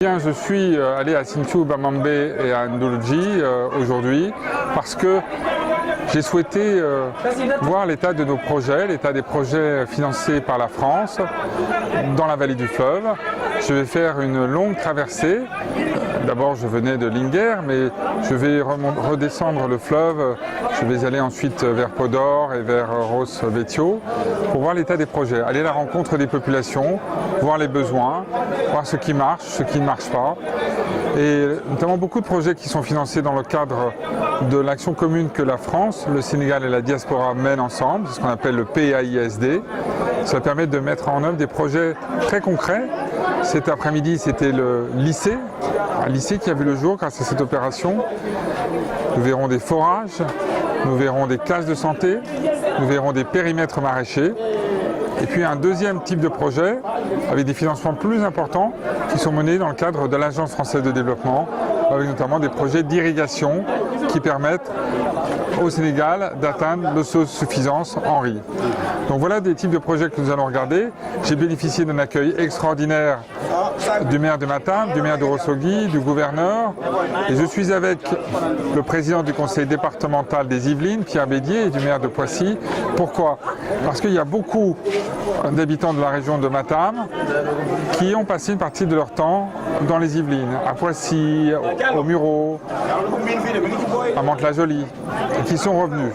Bien, je suis allé à Sinthiou, Bamambé et à Ndoloudji aujourd'hui parce que j'ai souhaité voir l'état de nos projets, l'état des projets financés par la France dans la vallée du fleuve. Je vais faire une longue traversée. D'abord, je venais de Linguère, mais je vais redescendre le fleuve. Je vais aller ensuite vers Podor et vers Ross-Vetio pour voir l'état des projets, aller à la rencontre des populations, voir les besoins, voir ce qui marche, ce qui ne marche pas. Et notamment beaucoup de projets qui sont financés dans le cadre de l'action commune que la France, le Sénégal et la diaspora mènent ensemble, ce qu'on appelle le PAISD. Ça permet de mettre en œuvre des projets très concrets. Cet après-midi, c'était le lycée, un lycée qui a vu le jour grâce à cette opération. Nous verrons des forages, nous verrons des cases de santé, nous verrons des périmètres maraîchers. Et puis un deuxième type de projet avec des financements plus importants qui sont menés dans le cadre de l'Agence française de développement, avec notamment des projets d'irrigation qui permettent au Sénégal d'atteindre l'autosuffisance en riz. Donc voilà des types de projets que nous allons regarder. J'ai bénéficié d'un accueil extraordinaire du maire de Matam, du maire de Ourossogui, du gouverneur. Et je suis avec le président du conseil départemental des Yvelines, Pierre Bédier, et du maire de Poissy. Pourquoi? Parce qu'il y a beaucoup d'habitants de la région de Matam qui ont passé une partie de leur temps dans les Yvelines, à Poissy, au Mureau, à Mantes-la-Jolie, et qui sont revenus.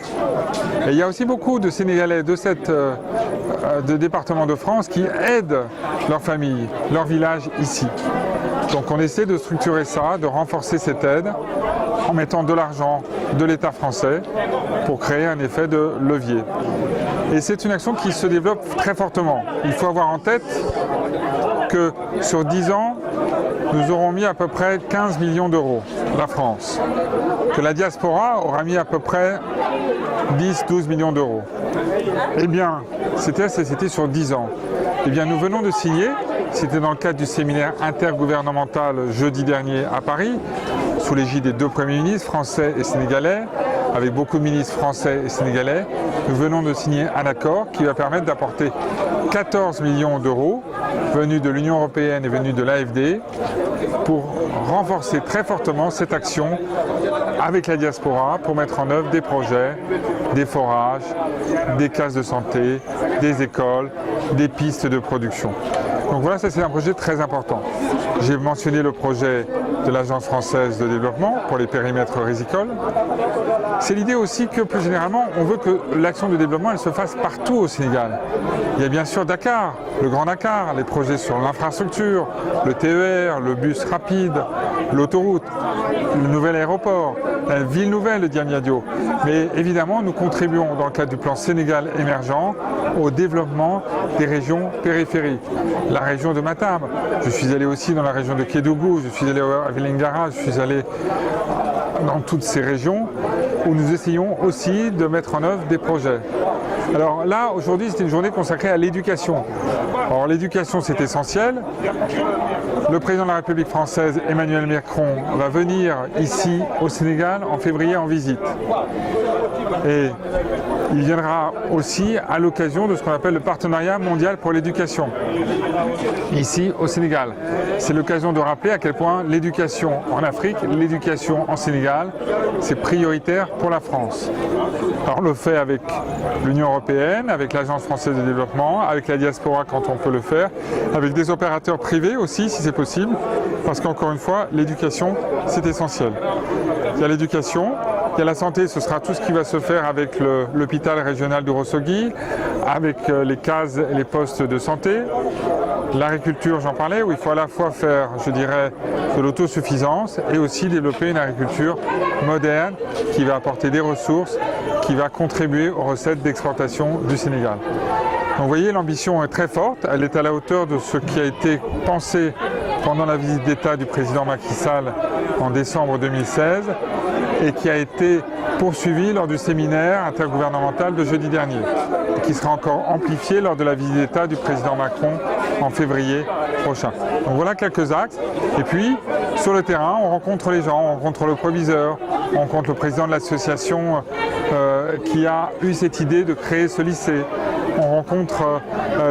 Et il y a aussi beaucoup de Sénégalais de départements de France qui aident leur famille, leur village ici. Donc on essaie de structurer ça, de renforcer cette aide en mettant de l'argent de l'État français pour créer un effet de levier. Et c'est une action qui se développe très fortement. Il faut avoir en tête que sur 10 ans, nous aurons mis à peu près 15 millions d'euros, la France. Que la diaspora aura mis à peu près 10-12 millions d'euros. Eh bien, c'était sur 10 ans. Eh bien, nous venons de signer, c'était dans le cadre du séminaire intergouvernemental jeudi dernier à Paris, sous l'égide des deux premiers ministres français et sénégalais, avec beaucoup de ministres français et sénégalais, nous venons de signer un accord qui va permettre d'apporter 14 millions d'euros venus de l'Union européenne et venus de l'AFD pour renforcer très fortement cette action avec la diaspora pour mettre en œuvre des projets, des forages, des cases de santé, des écoles, des pistes de production. Donc voilà, ça c'est un projet très important. J'ai mentionné le projet de l'Agence française de développement pour les périmètres rizicoles. C'est l'idée aussi que plus généralement, on veut que l'action de développement elle se fasse partout au Sénégal. Il y a bien sûr Dakar, le Grand Dakar, les projets sur l'infrastructure, le TER, le bus rapide, l'autoroute, le nouvel aéroport, la ville nouvelle de Diamniadio. Mais évidemment, nous contribuons dans le cadre du plan Sénégal émergent au développement des régions périphériques. La région de Matam, je suis allé aussi dans la région de Kédougou, je suis allé à Vélingara, je suis allé dans toutes ces régions où nous essayons aussi de mettre en œuvre des projets. Alors là, aujourd'hui, c'est une journée consacrée à l'éducation. Alors l'éducation, c'est essentiel. Le président de la République française, Emmanuel Macron, va venir ici au Sénégal en février en visite. Et il viendra aussi à l'occasion de ce qu'on appelle le partenariat mondial pour l'éducation, ici au Sénégal. C'est l'occasion de rappeler à quel point l'éducation en Afrique, l'éducation en Sénégal, c'est prioritaire pour la France. Alors on le fait avec l'Union européenne, avec l'Agence française de développement, avec la diaspora quand on peut le faire, avec des opérateurs privés aussi si c'est possible, parce qu'encore une fois, l'éducation c'est essentiel. Il y a l'éducation, il y a la santé, ce sera tout ce qui va se faire avec l'hôpital régional d'Ourossogui, avec les cases et les postes de santé. L'agriculture, j'en parlais, où il faut à la fois faire, je dirais, de l'autosuffisance et aussi développer une agriculture moderne qui va apporter des ressources, qui va contribuer aux recettes d'exportation du Sénégal. Donc vous voyez, l'ambition est très forte, elle est à la hauteur de ce qui a été pensé pendant la visite d'État du président Macky Sall en décembre 2016 et qui a été poursuivi lors du séminaire intergouvernemental de jeudi dernier et qui sera encore amplifié lors de la visite d'État du président Macron en février prochain. Donc voilà quelques axes. Et puis, sur le terrain, on rencontre les gens, on rencontre le proviseur, on rencontre le président de l'association qui a eu cette idée de créer ce lycée. On rencontre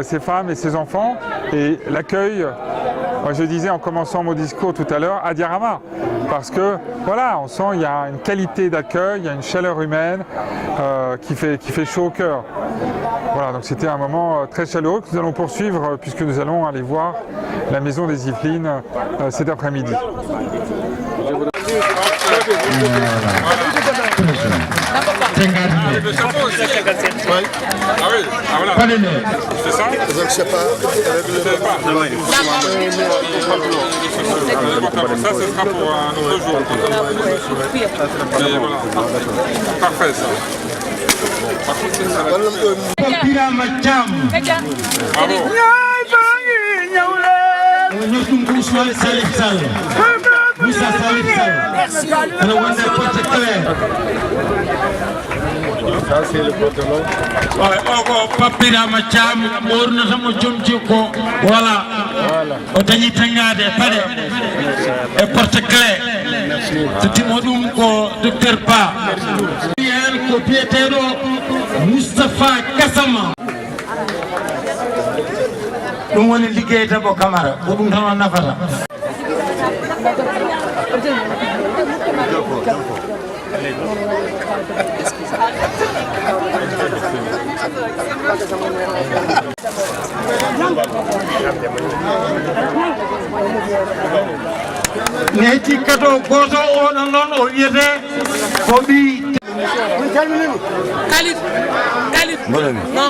ces femmes et ces enfants et l'accueil Moi je disais en commençant mon discours tout à l'heure, à Diarama, parce que voilà, on sent il y a une qualité d'accueil, il y a une chaleur humaine qui fait chaud au cœur. Voilà, donc c'était un moment très chaleureux que nous allons poursuivre puisque nous allons aller voir la maison des Yvelines cet après-midi. C'est ça? Je sais pas. Ça, ce sera pour un autre jour. Mais voilà. Parfait, ça. Par contre, c'est ça. Ça, c'est le pantalon. Papira Macham, Morno Jumjuko, voilà. Otani Tangade, Pade, et porte-clés. C'est Timodum, Docteur Pa. Copietero, Mustafa Kassama. Don't want to litigate about Camara, Ubun Navara. Neti kato gozo on non o yete bobi Khalid non